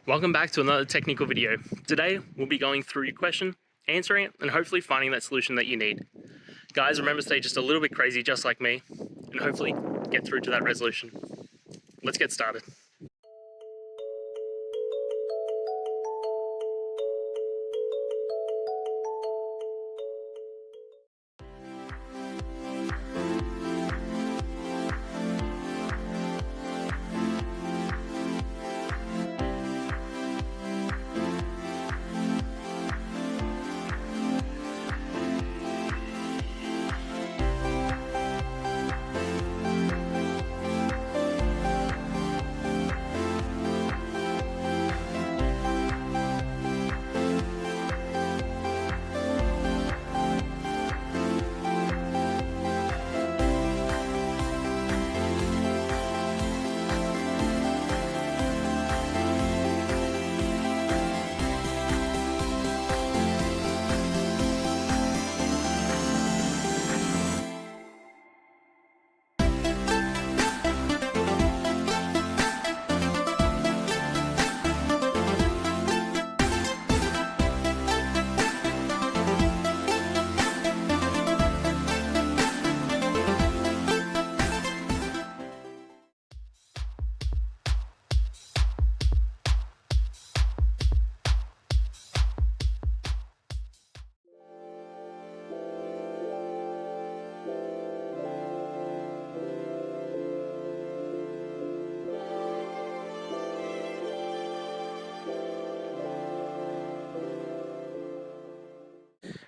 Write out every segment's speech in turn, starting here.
Welcome back to another technical video. Today, we'll be going through your question, answering it, and hopefully finding that solution that you need. Guys, remember to stay just a little bit crazy, just like me, and hopefully get through to that resolution. Let's get started.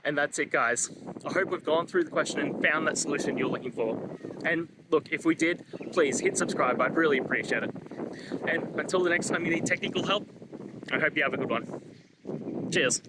And that's it, guys. I hope we've gone through the question and found that solution you're looking for. And look, if we did, please hit subscribe. I'd really appreciate it. And until the next time you need technical help, I hope you have a good one. Cheers.